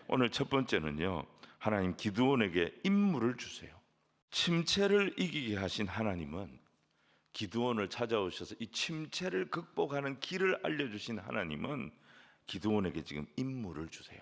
오늘 첫 번째는요, 하나님 기드온에게 임무를 주세요. 침체를 이기게 하신 하나님은, 기드온을 찾아오셔서 이 침체를 극복하는 길을 알려주신 하나님은 기드온에게 지금 임무를 주세요.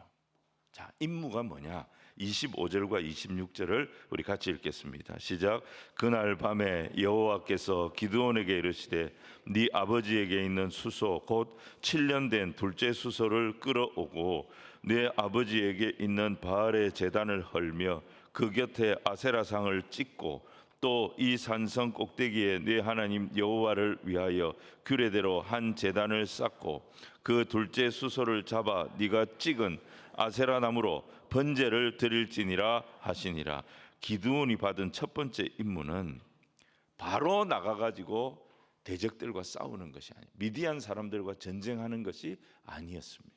자, 임무가 뭐냐? 25절과 26절을 우리 같이 읽겠습니다. 시작. 그날 밤에 여호와께서 기드온에게 이르시되 네 아버지에게 있는 수소 곧 7년 된 둘째 수소를 끌어오고 네 아버지에게 있는 바알의 제단을 헐며 그 곁에 아세라상을 찍고 또 이 산성 꼭대기에 네 하나님 여호와를 위하여 규례대로 한 제단을 쌓고 그 둘째 수소를 잡아 네가 찍은 아세라 나무로 번제를 드릴지니라 하시니라. 기드온이 받은 첫 번째 임무는 바로 나가가지고 대적들과 싸우는 것이 아니에요. 미디안 사람들과 전쟁하는 것이 아니었습니다.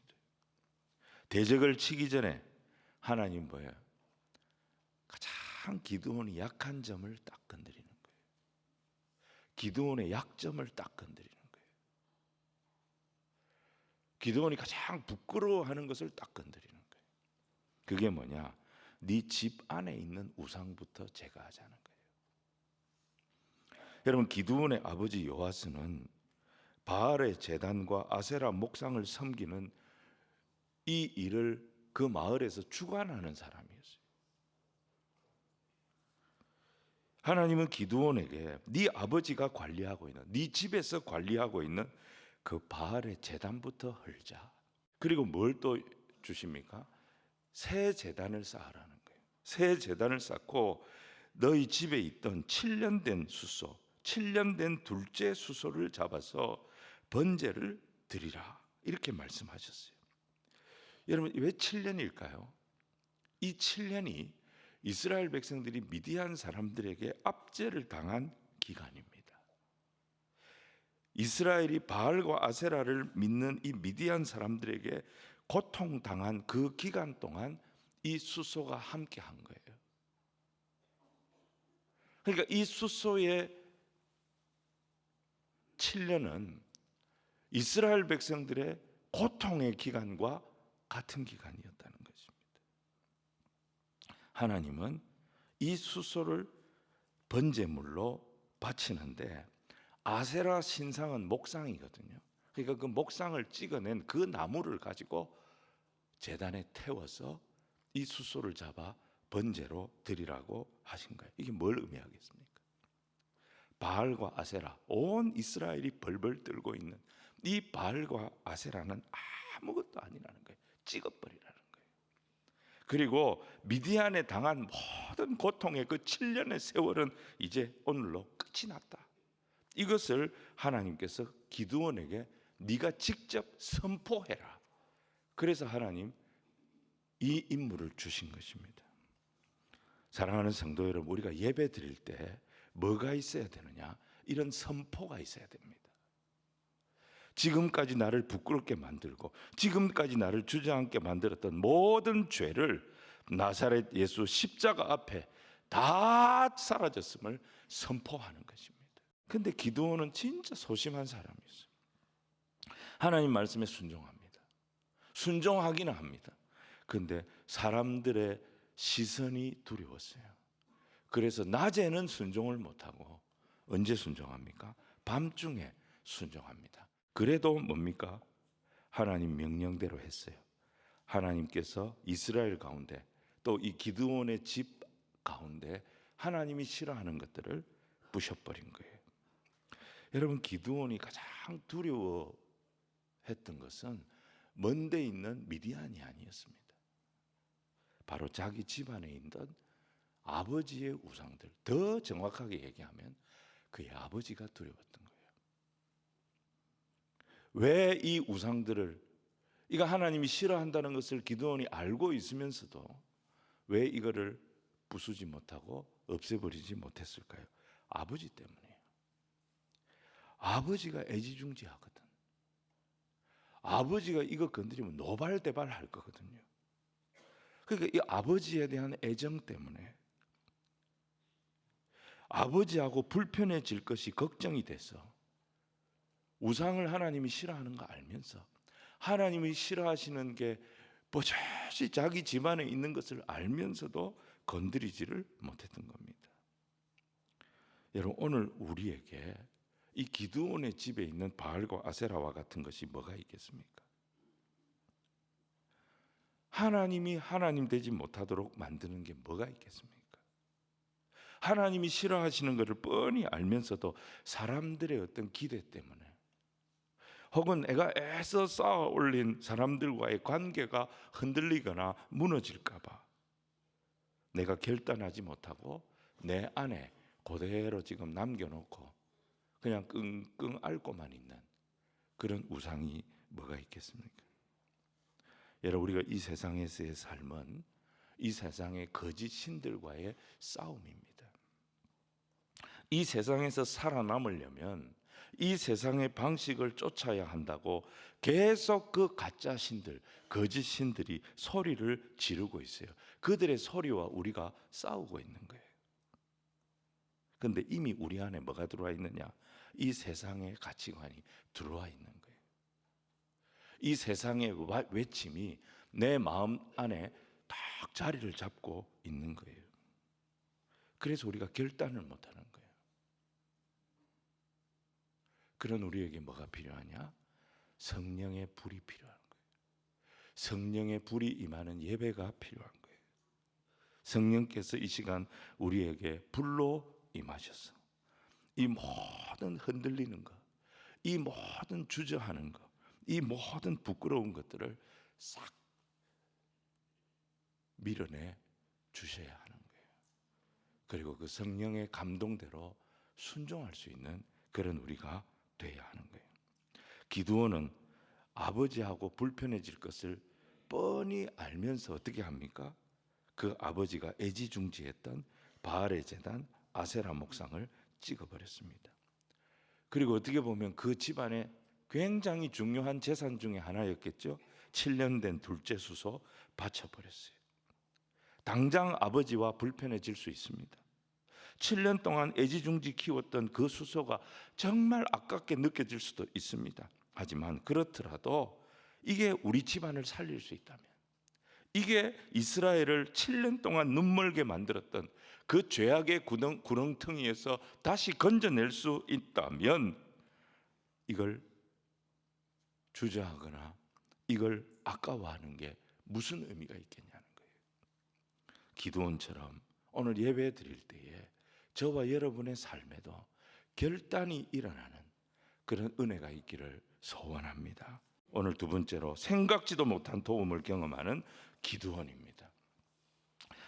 대적을 치기 전에 하나님 뭐예요? 가장 기드온이 약한 점을 딱 건드리는 거예요. 기드온의 약점을 딱 건드리는 거예요. 기드온이 가장 부끄러워하는 것을 딱 건드리는 거예요. 그게 뭐냐? 네 집 안에 있는 우상부터 제거하자는 거예요. 여러분, 기드온의 아버지 요아스는 바알의 제단과 아세라 목상을 섬기는 이 일을 그 마을에서 주관하는 사람이었어요. 하나님은 기드온에게 네 아버지가 관리하고 있는, 네 집에서 관리하고 있는 그 바알의 제단부터 헐자. 그리고 뭘 또 주십니까? 새 제단을 쌓으라는 거예요. 새 제단을 쌓고 너희 집에 있던 7년 된 수소, 7년 된 둘째 수소를 잡아서 번제를 드리라. 이렇게 말씀하셨어요. 여러분, 왜 7년일까요? 이 7년이 이스라엘 백성들이 미디안 사람들에게 압제를 당한 기간입니다. 이스라엘이 바알과 아세라를 믿는 이 미디안 사람들에게 고통당한 그 기간 동안 이 수소가 함께 한 거예요. 그러니까 이 수소의 7년은 이스라엘 백성들의 고통의 기간과 같은 기간이었다는 것입니다. 하나님은 이 수소를 번제물로 바치는데 아세라 신상은 목상이거든요. 그러니까 그 목상을 찍어낸 그 나무를 가지고 제단에 태워서 이 수소를 잡아 번제로 드리라고 하신 거예요. 이게 뭘 의미하겠습니까? 바알과 아세라, 온 이스라엘이 벌벌 떨고 있는 이 바알과 아세라는 아무것도 아니라는 거예요. 찍어버리라는 거예요. 그리고 미디안에 당한 모든 고통의 그 7년의 세월은 이제 오늘로 끝이 났다. 이것을 하나님께서 기드온에게 네가 직접 선포해라. 그래서 하나님 이 임무를 주신 것입니다. 사랑하는 성도 여러분, 우리가 예배 드릴 때 뭐가 있어야 되느냐? 이런 선포가 있어야 됩니다. 지금까지 나를 부끄럽게 만들고 지금까지 나를 주저앉게 만들었던 모든 죄를 나사렛 예수 십자가 앞에 다 사라졌음을 선포하는 것입니다. 근데 기드온은 진짜 소심한 사람이었어요. 하나님 말씀에 순종합니다. 순종하기는 합니다. 근데 사람들의 시선이 두려웠어요. 그래서 낮에는 순종을 못하고 언제 순종합니까? 밤중에 순종합니다. 그래도 뭡니까? 하나님 명령대로 했어요. 하나님께서 이스라엘 가운데 또 이 기드온의 집 가운데 하나님이 싫어하는 것들을 부셔버린 거예요. 여러분, 기드온이 가장 두려워했던 것은 먼데 있는 미디안이 아니었습니다. 바로 자기 집안에 있던 아버지의 우상들, 더 정확하게 얘기하면 그의 아버지가 두려웠던 거예요. 왜 이 우상들을, 이거 하나님이 싫어한다는 것을 기드온이 알고 있으면서도 왜 이거를 부수지 못하고 없애버리지 못했을까요? 아버지 때문이에요. 아버지가 애지중지하거든. 아버지가 이거 건드리면 노발대발 할 거거든요. 그러니까 이 아버지에 대한 애정 때문에 아버지하고 불편해질 것이 걱정이 돼서 우상을 하나님이 싫어하는 거 알면서 하나님이 싫어하시는 게 버젓이 자기 집안에 있는 것을 알면서도 건드리지를 못했던 겁니다. 여러분, 오늘 우리에게 이 기드온의 집에 있는 바알과 아세라와 같은 것이 뭐가 있겠습니까? 하나님이 하나님 되지 못하도록 만드는 게 뭐가 있겠습니까? 하나님이 싫어하시는 것을 뻔히 알면서도 사람들의 어떤 기대 때문에, 혹은 내가 애써 쌓아 올린 사람들과의 관계가 흔들리거나 무너질까 봐 내가 결단하지 못하고 내 안에 그대로 지금 남겨놓고 그냥 끙끙 앓고만 있는 그런 우상이 뭐가 있겠습니까? 여러분, 우리가 이 세상에서의 삶은 이 세상의 거짓 신들과의 싸움입니다. 이 세상에서 살아남으려면 이 세상의 방식을 쫓아야 한다고 계속 그 가짜 신들, 거짓 신들이 소리를 지르고 있어요. 그들의 소리와 우리가 싸우고 있는 거예요. 그런데 이미 우리 안에 뭐가 들어와 있느냐? 이 세상의 가치관이 들어와 있는 거예요. 이 세상의 외침이 내 마음 안에 딱 자리를 잡고 있는 거예요. 그래서 우리가 결단을 못하는 거예요. 그런 우리에게 뭐가 필요하냐? 성령의 불이 필요한 거예요. 성령의 불이 임하는 예배가 필요한 거예요. 성령께서 이 시간 우리에게 불로 임하셔서 이 모든 흔들리는 것, 이 모든 주저하는 것, 이 모든 부끄러운 것들을 싹 밀어내 주셔야 하는 거예요. 그리고 그 성령의 감동대로 순종할 수 있는 그런 우리가 돼야 하는 거예요. 기드온은 아버지하고 불편해질 것을 뻔히 알면서 어떻게 합니까? 그 아버지가 애지중지했던 바알의 제단 아세라 목상을 찍어버렸습니다. 그리고 어떻게 보면 그 집안의 굉장히 중요한 재산 중에 하나였겠죠. 7년 된 둘째 수소 바쳐버렸어요. 당장 아버지와 불편해질 수 있습니다. 7년 동안 애지중지 키웠던 그 수소가 정말 아깝게 느껴질 수도 있습니다. 하지만 그렇더라도 이게 우리 집안을 살릴 수 있다면, 이게 이스라엘을 7년 동안 눈멀게 만들었던 그 죄악의 구렁텅이에서 다시 건져낼 수 있다면 이걸 주저하거나 이걸 아까워하는 게 무슨 의미가 있겠냐는 거예요. 기드온처럼 오늘 예배 드릴 때에 저와 여러분의 삶에도 결단이 일어나는 그런 은혜가 있기를 소원합니다. 오늘 두 번째로 생각지도 못한 도움을 경험하는 기드온입니다.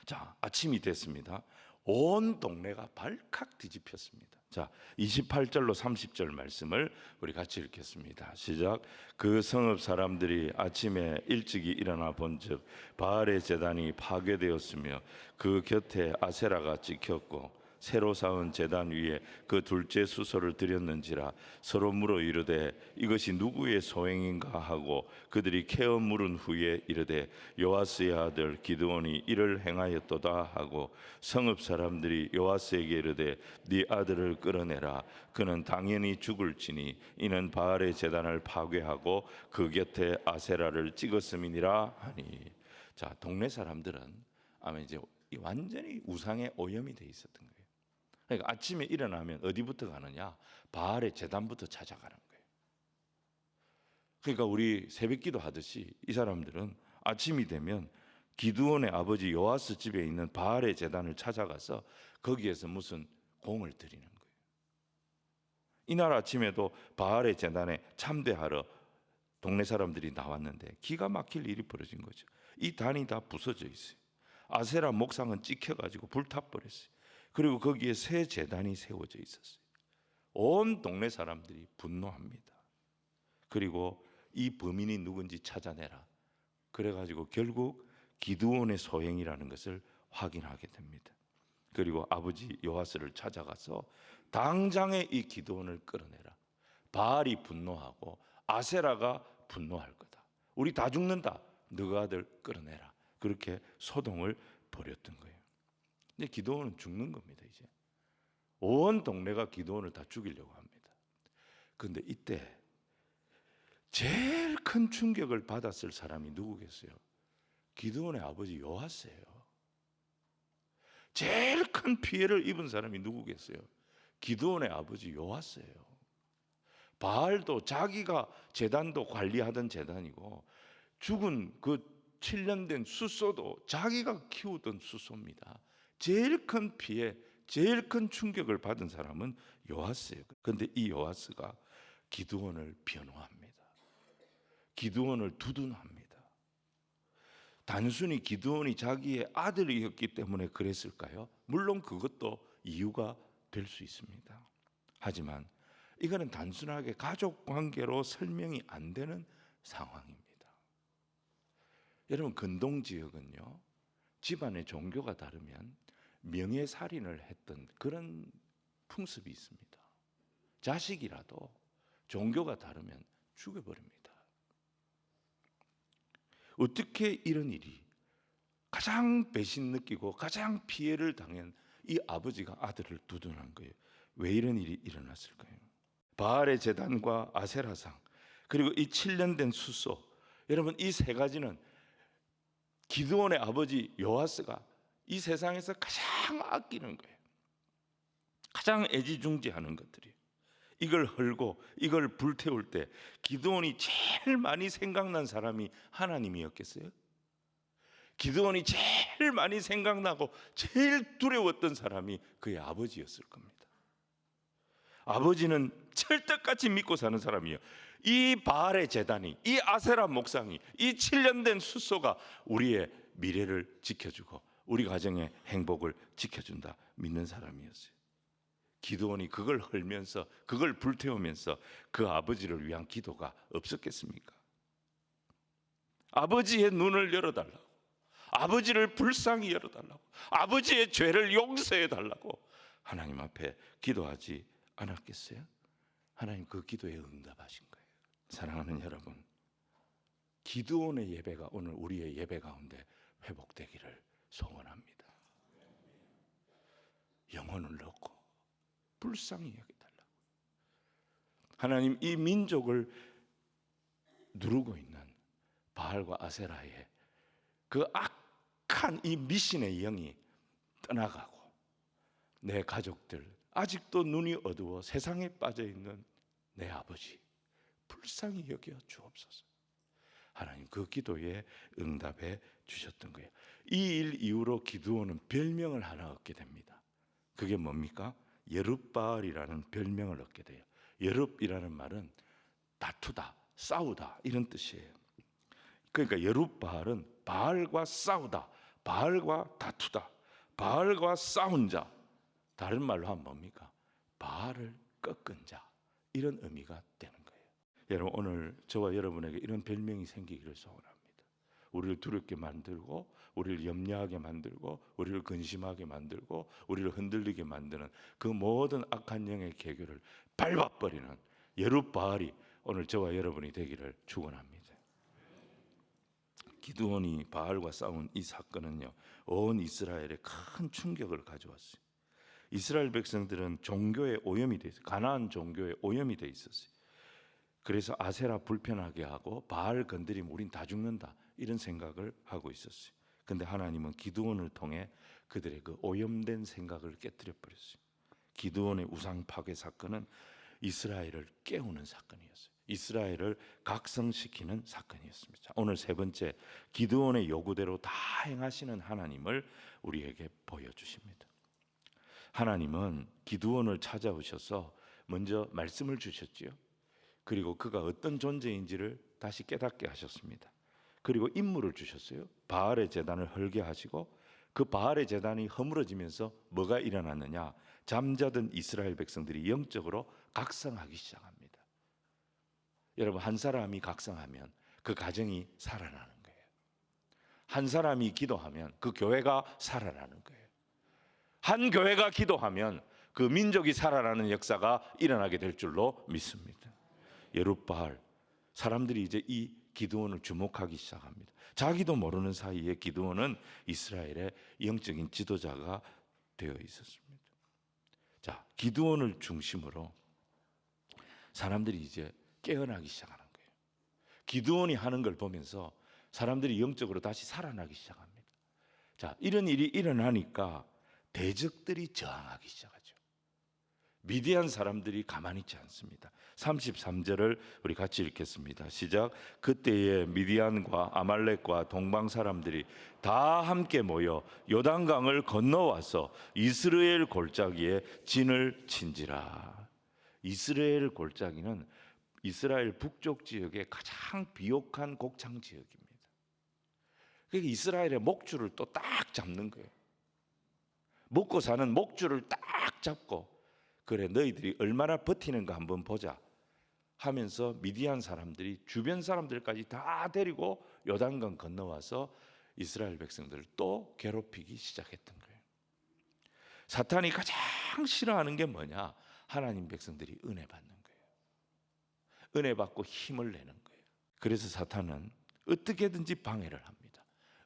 자, 아침이 됐습니다. 온 동네가 발칵 뒤집혔습니다. 자, 28절로 30절 말씀을 우리 같이 읽겠습니다. 시작. 그 성읍 사람들이 아침에 일찍이 일어나 본즉 바알의 제단이 파괴되었으며 그 곁에 아세라가 찍혔고 새로 쌓은 제단 위에 그 둘째 수소를 드렸는지라 서로 물어 이르되 이것이 누구의 소행인가 하고 그들이 캐어 물은 후에 이르되 요아스의 아들 기드온이 이를 행하였도다 하고 성읍 사람들이 요아스에게 이르되 네 아들을 끌어내라 그는 당연히 죽을지니 이는 바알의 제단을 파괴하고 그 곁에 아세라를 찍었음이니라 하니. 자, 동네 사람들은 아마 이제 완전히 우상에 오염이 돼 있었던 거예요. 그러니까 아침에 일어나면 어디부터 가느냐? 바알의 제단부터 찾아가는 거예요. 그러니까 우리 새벽기도 하듯이 이 사람들은 아침이 되면 기드온의 아버지 요아스 집에 있는 바알의 제단을 찾아가서 거기에서 무슨 공을 드리는 거예요. 이날 아침에도 바알의 제단에 참배하러 동네 사람들이 나왔는데 기가 막힐 일이 벌어진 거죠. 이 단이 다 부서져 있어요. 아세라 목상은 찍혀가지고 불타버렸어요. 그리고 거기에 새 제단이 세워져 있었어요. 온 동네 사람들이 분노합니다. 그리고 이 범인이 누군지 찾아내라. 그래가지고 결국 기드온의 소행이라는 것을 확인하게 됩니다. 그리고 아버지 요아스를 찾아가서 당장에 이 기드온을 끌어내라. 바알이 분노하고 아세라가 분노할 거다. 우리 다 죽는다. 너가 아들 끌어내라. 그렇게 소동을 벌였던 거예요. 근데 기드온은 죽는 겁니다. 이제 온 동네가 기드온을 다 죽이려고 합니다. 그런데 이때 제일 큰 충격을 받았을 사람이 누구겠어요? 기드온의 아버지 요아스예요. 제일 큰 피해를 입은 사람이 누구겠어요? 기드온의 아버지 요아스예요. 바알도 자기가 제단도 관리하던 제단이고, 죽은 그 7년 된 숫소도 자기가 키우던 숫소입니다. 제일 큰 피해, 제일 큰 충격을 받은 사람은 요아스예요. 그런데 이 요아스가 기드온을 변호합니다. 기드온을 두둔합니다. 단순히 기드온이 자기의 아들이었기 때문에 그랬을까요? 물론 그것도 이유가 될 수 있습니다. 하지만 이거는 단순하게 가족 관계로 설명이 안 되는 상황입니다. 여러분, 근동 지역은요, 집안의 종교가 다르면 명예살인을 했던 그런 풍습이 있습니다. 자식이라도 종교가 다르면 죽여버립니다. 어떻게 이런 일이, 가장 배신 느끼고 가장 피해를 당한 이 아버지가 아들을 두둔한 거예요. 왜 이런 일이 일어났을까요? 바알의 제단과 아세라상, 그리고 이 7년 된 숫소, 여러분, 이 세 가지는 기드온의 아버지 요아스가 이 세상에서 가장 아끼는 거예요. 가장 애지중지하는 것들이. 이걸 헐고 이걸 불태울 때 기드온이 제일 많이 생각난 사람이 하나님이었겠어요? 기드온이 제일 많이 생각나고 제일 두려웠던 사람이 그의 아버지였을 겁니다. 아버지는 철떡같이 믿고 사는 사람이에요. 이 바알의 제단이, 이 아세라 목상이, 이 7년 된 숫소가 우리의 미래를 지켜주고 우리 가정의 행복을 지켜준다 믿는 사람이었어요. 기드온이 그걸 헐면서, 그걸 불태우면서 그 아버지를 위한 기도가 없었겠습니까? 아버지의 눈을 열어달라고, 아버지를 불쌍히 열어달라고, 아버지의 죄를 용서해달라고 하나님 앞에 기도하지 않았겠어요? 하나님 그 기도에 응답하신 거예요. 사랑하는 여러분, 기드온의 예배가 오늘 우리의 예배 가운데 회복되기를 소원합니다. 영혼을 넣고 불쌍히 여겨달라고. 하나님, 이 민족을 누르고 있는 바알과 아세라의 그 악한 이 미신의 영이 떠나가고, 내 가족들, 아직도 눈이 어두워 세상에 빠져있는 내 아버지 불쌍히 여겨 주옵소서. 하나님 그 기도에 응답해 주셨던 거예요. 이 일 이후로 기드온은 별명을 하나 얻게 됩니다. 그게 뭡니까? 여룹바알이라는 별명을 얻게 돼요. 여룹이라는 말은 다투다, 싸우다 이런 뜻이에요. 그러니까 여룹바알은 바알과 싸우다, 바알과 다투다, 바알과 싸운 자, 다른 말로 하면 뭡니까? 바알을 꺾은 자, 이런 의미가 되는 거예요. 여러분, 오늘 저와 여러분에게 이런 별명이 생기기를 소원합니다. 우리를 두렵게 만들고, 우리를 염려하게 만들고, 우리를 근심하게 만들고, 우리를 흔들리게 만드는 그 모든 악한 영의 계교를 밟아버리는 여룹바알이 오늘 저와 여러분이 되기를 축원합니다. 기드온이 바알과 싸운 이 사건은요, 온 이스라엘에 큰 충격을 가져왔어요. 이스라엘 백성들은 종교에 오염이 돼 있어요. 가나안 종교에 오염이 돼 있었어요. 그래서 아세라 불편하게 하고 바알 건드리면 우린 다 죽는다, 이런 생각을 하고 있었어요. 근데 하나님은 기드온을 통해 그들의 그 오염된 생각을 깨뜨려 버렸어요. 기드온의 우상 파괴 사건은 이스라엘을 깨우는 사건이었어요. 이스라엘을 각성시키는 사건이었습니다. 자, 오늘 세 번째, 기드온의 요구대로 다 행하시는 하나님을 우리에게 보여주십니다. 하나님은 기드온을 찾아오셔서 먼저 말씀을 주셨지요. 그리고 그가 어떤 존재인지를 다시 깨닫게 하셨습니다. 그리고 임무를 주셨어요. 바알의 제단을 헐게 하시고, 그 바알의 제단이 허물어지면서 뭐가 일어났느냐? 잠자던 이스라엘 백성들이 영적으로 각성하기 시작합니다. 여러분, 한 사람이 각성하면 그 가정이 살아나는 거예요. 한 사람이 기도하면 그 교회가 살아나는 거예요. 한 교회가 기도하면 그 민족이 살아나는 역사가 일어나게 될 줄로 믿습니다. 여룹바알, 사람들이 이제 이 기드온을 주목하기 시작합니다. 자기도 모르는 사이에 기드온은 이스라엘의 영적인 지도자가 되어 있었습니다. 자, 기드온을 중심으로 사람들이 이제 깨어나기 시작하는 거예요. 기드온이 하는 걸 보면서 사람들이 영적으로 다시 살아나기 시작합니다. 자, 이런 일이 일어나니까 대적들이 저항하기 시작하죠. 미디안 사람들이 가만히 있지 않습니다. 33절을 우리 같이 읽겠습니다. 시작. 그때에 미디안과 아말렉과 동방 사람들이 다 함께 모여 요단강을 건너와서 이스라엘 골짜기에 진을 친지라. 이스라엘 골짜기는 이스라엘 북쪽 지역의 가장 비옥한 곡창 지역입니다. 그러니까 이스라엘의 목줄을 또 딱 잡는 거예요. 먹고 사는 목줄을 딱 잡고, 그래 너희들이 얼마나 버티는가 한번 보자 하면서 미디안 사람들이 주변 사람들까지 다 데리고 요단강 건너와서 이스라엘 백성들을 또 괴롭히기 시작했던 거예요. 사탄이 가장 싫어하는 게 뭐냐? 하나님 백성들이 은혜 받는 거예요. 은혜 받고 힘을 내는 거예요. 그래서 사탄은 어떻게든지 방해를 합니다.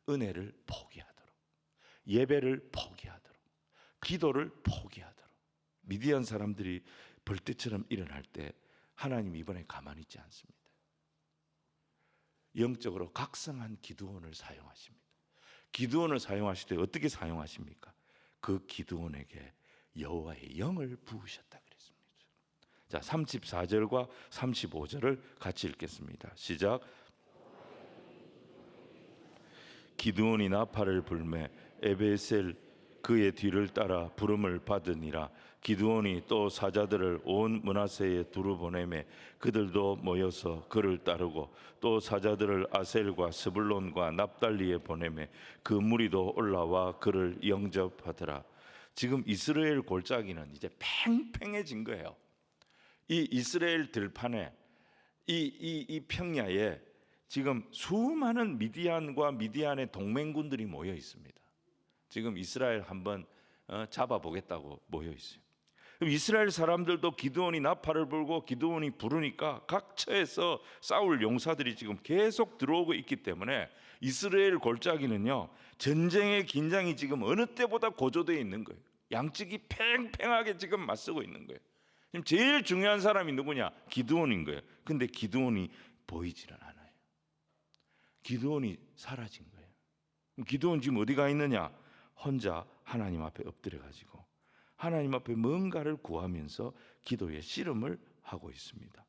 은혜를 포기하도록, 예배를 포기하도록, 기도를 포기하도록. 미디안 사람들이 벌떼처럼 일어날 때 하나님 이번에 가만히 있지 않습니다. 영적으로 각성한 기드온을 사용하십니다. 기드온을 사용하실 때 어떻게 사용하십니까? 그 기드온에게 여호와의 영을 부으셨다 그랬습니다. 자, 34절과 35절을 같이 읽겠습니다. 시작. 기드온이 나팔을 불매 에베셀 그의 뒤를 따라 부름을 받으니라. 기드온이 또 사자들을 온 므낫세에 두루 보내매 그들도 모여서 그를 따르고, 또 사자들을 아셀과 스불론과 납달리에 보내매 그 무리도 올라와 그를 영접하더라. 지금 이스라엘 골짜기는 이제 팽팽해진 거예요. 이 이스라엘 들판에 이 평야에 지금 수많은 미디안과 미디안의 동맹군들이 모여 있습니다. 지금 이스라엘 한번 잡아보겠다고 모여 있어요. 이스라엘 사람들도 기드온이 나팔을 불고 기드온이 부르니까 각처에서 싸울 용사들이 지금 계속 들어오고 있기 때문에 이스라엘 골짜기는요, 전쟁의 긴장이 지금 어느 때보다 고조되어 있는 거예요. 양측이 팽팽하게 지금 맞서고 있는 거예요. 지금 제일 중요한 사람이 누구냐? 기드온인 거예요. 근데 기드온이 보이지는 않아요. 기드온이 사라진 거예요. 기드온 지금 어디 가 있느냐? 혼자 하나님 앞에 엎드려 가지고 하나님 앞에 뭔가를 구하면서 기도의 씨름을 하고 있습니다.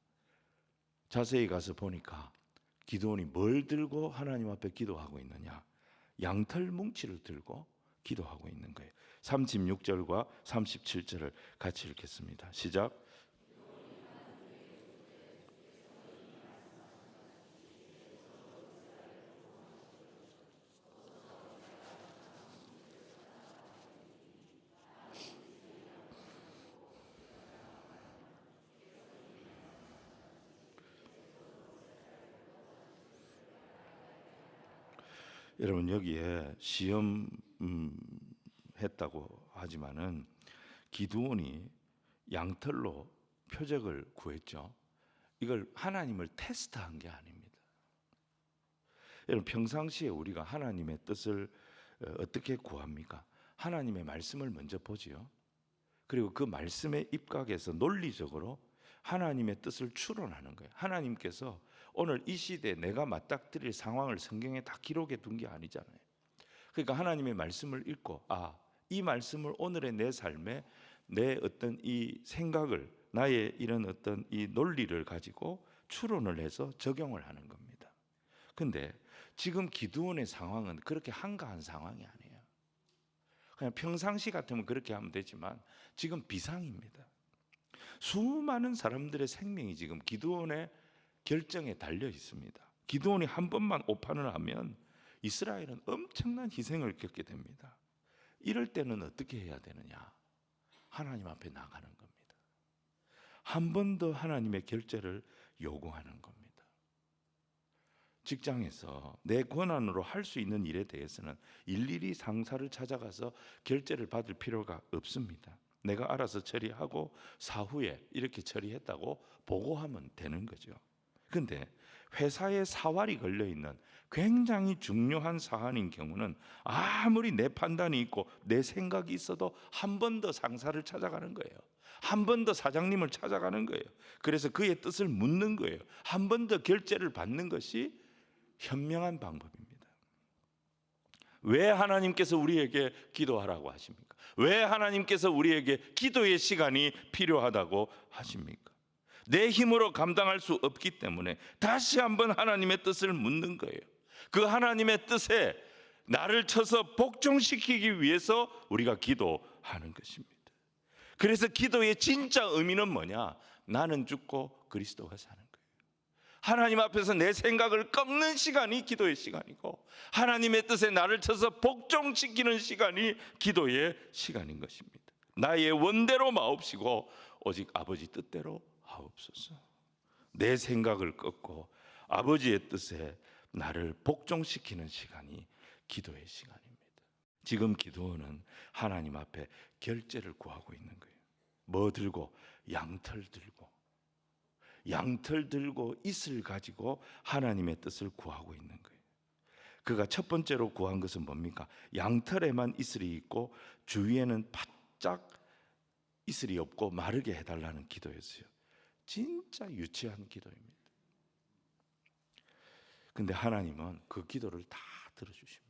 자세히 가서 보니까 기드온이 뭘 들고 하나님 앞에 기도하고 있느냐? 양털 뭉치를 들고 기도하고 있는 거예요. 36절과 37절을 같이 읽겠습니다. 시작. 여러분, 여기에 시험 했다고 하지만은 기드온이 양털로 표적을 구했죠. 이걸 하나님을 테스트한 게 아닙니다. 여러분, 평상시에 우리가 하나님의 뜻을 어떻게 구합니까? 하나님의 말씀을 먼저 보지요. 그리고 그 말씀에 입각해서 논리적으로 하나님의 뜻을 추론하는 거예요. 하나님께서 오늘 이 시대에 내가 맞닥뜨릴 상황을 성경에 다 기록해 둔 게 아니잖아요. 그러니까 하나님의 말씀을 읽고, 이 말씀을 오늘의 내 삶에 내 어떤 이 생각을, 나의 이런 어떤 이 논리를 가지고 추론을 해서 적용을 하는 겁니다. 근데 지금 기드온의 상황은 그렇게 한가한 상황이 아니에요. 그냥 평상시 같으면 그렇게 하면 되지만 지금 비상입니다. 수많은 사람들의 생명이 지금 기드온의 결정에 달려 있습니다. 기드온이 한 번만 오판을 하면 이스라엘은 엄청난 희생을 겪게 됩니다. 이럴 때는 어떻게 해야 되느냐? 하나님 앞에 나가는 겁니다. 한 번 더 하나님의 결제를 요구하는 겁니다. 직장에서 내 권한으로 할 수 있는 일에 대해서는 일일이 상사를 찾아가서 결제를 받을 필요가 없습니다. 내가 알아서 처리하고 사후에 이렇게 처리했다고 보고하면 되는 거죠. 근데 회사에 사활이 걸려있는 굉장히 중요한 사안인 경우는 아무리 내 판단이 있고 내 생각이 있어도 한 번 더 상사를 찾아가는 거예요. 한 번 더 사장님을 찾아가는 거예요. 그래서 그의 뜻을 묻는 거예요. 한 번 더 결재를 받는 것이 현명한 방법입니다. 왜 하나님께서 우리에게 기도하라고 하십니까? 왜 하나님께서 우리에게 기도의 시간이 필요하다고 하십니까? 내 힘으로 감당할 수 없기 때문에 다시 한번 하나님의 뜻을 묻는 거예요. 그 하나님의 뜻에 나를 쳐서 복종시키기 위해서 우리가 기도하는 것입니다. 그래서 기도의 진짜 의미는 뭐냐? 나는 죽고 그리스도가 사는 거예요. 하나님 앞에서 내 생각을 꺾는 시간이 기도의 시간이고, 하나님의 뜻에 나를 쳐서 복종시키는 시간이 기도의 시간인 것입니다. 나의 원대로 마옵시고 오직 아버지 뜻대로 하옵소서. 내 생각을 꺾고 아버지의 뜻에 나를 복종시키는 시간이 기도의 시간입니다. 지금 기도원은 하나님 앞에 결제를 구하고 있는 거예요. 뭐 들고? 양털 들고. 양털 들고 이슬 가지고 하나님의 뜻을 구하고 있는 거예요. 그가 첫 번째로 구한 것은 뭡니까? 양털에만 이슬이 있고 주위에는 바짝 이슬이 없고 마르게 해달라는 기도였어요. 진짜 유치한 기도입니다. 근데 하나님은 그 기도를 다 들어주십니다.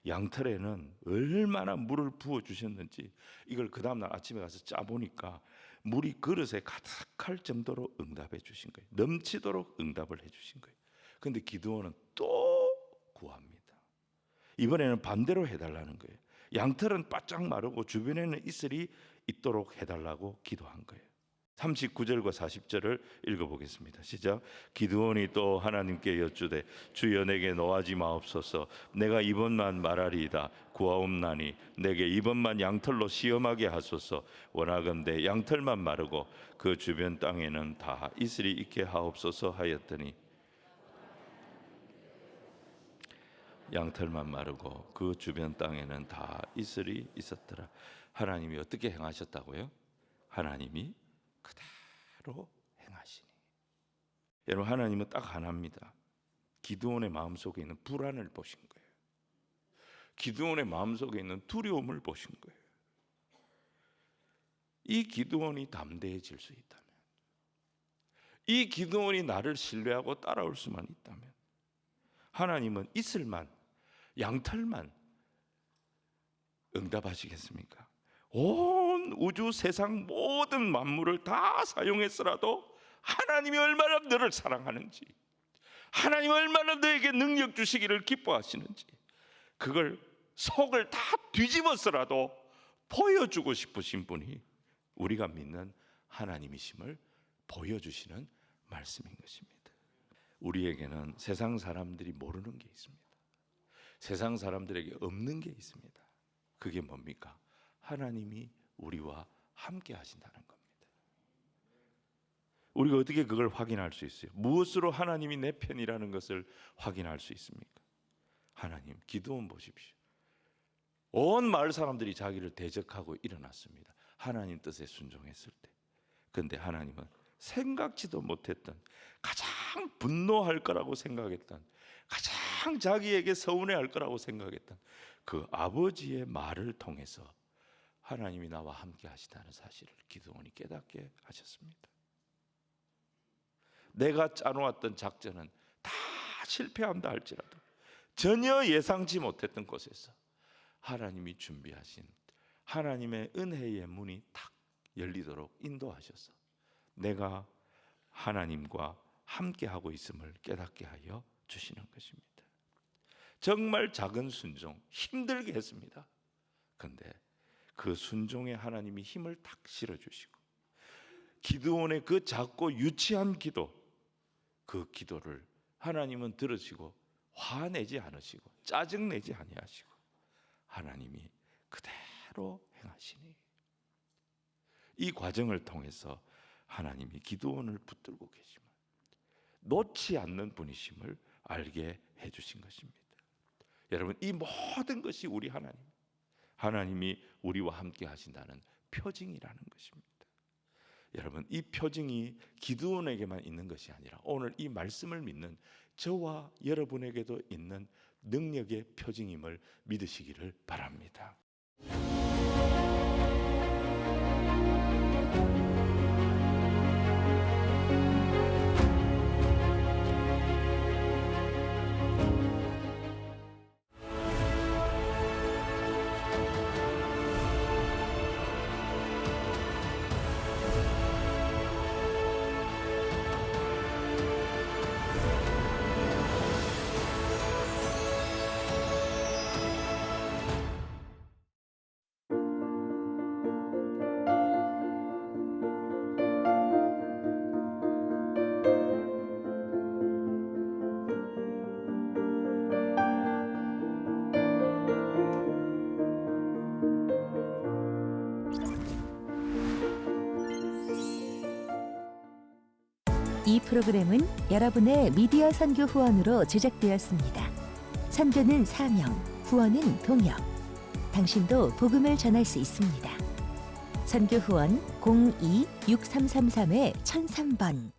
양털에는 얼마나 물을 부어주셨는지 이걸 그 다음날 아침에 가서 짜보니까 물이 그릇에 가득할 정도로 응답해 주신 거예요. 넘치도록 응답을 해 주신 거예요. 근데 기드온은 또 구합니다. 이번에는 반대로 해달라는 거예요. 양털은 바짝 마르고 주변에는 이슬이 있도록 해달라고 기도한 거예요. 39절과 40절을 읽어보겠습니다. 시작. 기드온이 또 하나님께 여쭈되 주여 내게 노하지 마옵소서. 내가 이번만 말하리이다. 구하옵나니 내게 이번만 양털로 시험하게 하소서. 원하건대 양털만 마르고 그 주변 땅에는 다 이슬이 있게 하옵소서 하였더니, 양털만 마르고 그 주변 땅에는 다 이슬이 있었더라. 하나님이 어떻게 행하셨다고요? 하나님이 그대로 행하시니. 여러분, 하나님은 딱 하나입니다. 기드온의 마음속에 있는 불안을 보신 거예요. 기드온의 마음속에 있는 두려움을 보신 거예요. 이 기드온이 담대해질 수 있다면, 이 기드온이 나를 신뢰하고 따라올 수만 있다면, 하나님은 이슬만, 양털만 응답하시겠습니까? 온 우주 세상 모든 만물을 다 사용했으라도 하나님이 얼마나 너를 사랑하는지, 하나님이 얼마나 너에게 능력 주시기를 기뻐하시는지, 그걸 속을 다 뒤집어서라도 보여주고 싶으신 분이 우리가 믿는 하나님이심을 보여주시는 말씀인 것입니다. 우리에게는 세상 사람들이 모르는 게 있습니다. 세상 사람들에게 없는 게 있습니다. 그게 뭡니까? 하나님이 우리와 함께 하신다는 겁니다. 우리가 어떻게 그걸 확인할 수 있어요? 무엇으로 하나님이 내 편이라는 것을 확인할 수 있습니까? 하나님, 기드온 보십시오. 온 마을 사람들이 자기를 대적하고 일어났습니다. 하나님 뜻에 순종했을 때. 그런데 하나님은 생각지도 못했던, 가장 분노할 거라고 생각했던, 가장 자기에게 서운해할 거라고 생각했던 그 아버지의 말을 통해서 하나님이 나와 함께 하시다는 사실을 기드온이 깨닫게 하셨습니다. 내가 짜놓았던 작전은 다 실패한다 할지라도 전혀 예상치 못했던 곳에서 하나님이 준비하신 하나님의 은혜의 문이 탁 열리도록 인도하셔서 내가 하나님과 함께하고 있음을 깨닫게 하여 주시는 것입니다. 정말 작은 순종, 힘들게 했습니다. 그런데 그 순종에 하나님이 힘을 탁 실어주시고, 기드온의 그 작고 유치한 기도, 그 기도를 하나님은 들으시고 화내지 않으시고 짜증내지 아니하시고 하나님이 그대로 행하시니, 이 과정을 통해서 하나님이 기드온을 붙들고 계심을, 놓지 않는 분이심을 알게 해주신 것입니다. 여러분, 이 모든 것이 우리 하나님이 우리와 함께 하신다는 표징이라는 것입니다. 여러분, 이 표징이 기드온에게만 있는 것이 아니라 오늘 이 말씀을 믿는 저와 여러분에게도 있는 능력의 표징임을 믿으시기를 바랍니다. 이 프로그램은 여러분의 미디어 선교 후원으로 제작되었습니다. 선교는 사명, 후원은 동역. 당신도 복음을 전할 수 있습니다. 선교 후원 02-6333-1003번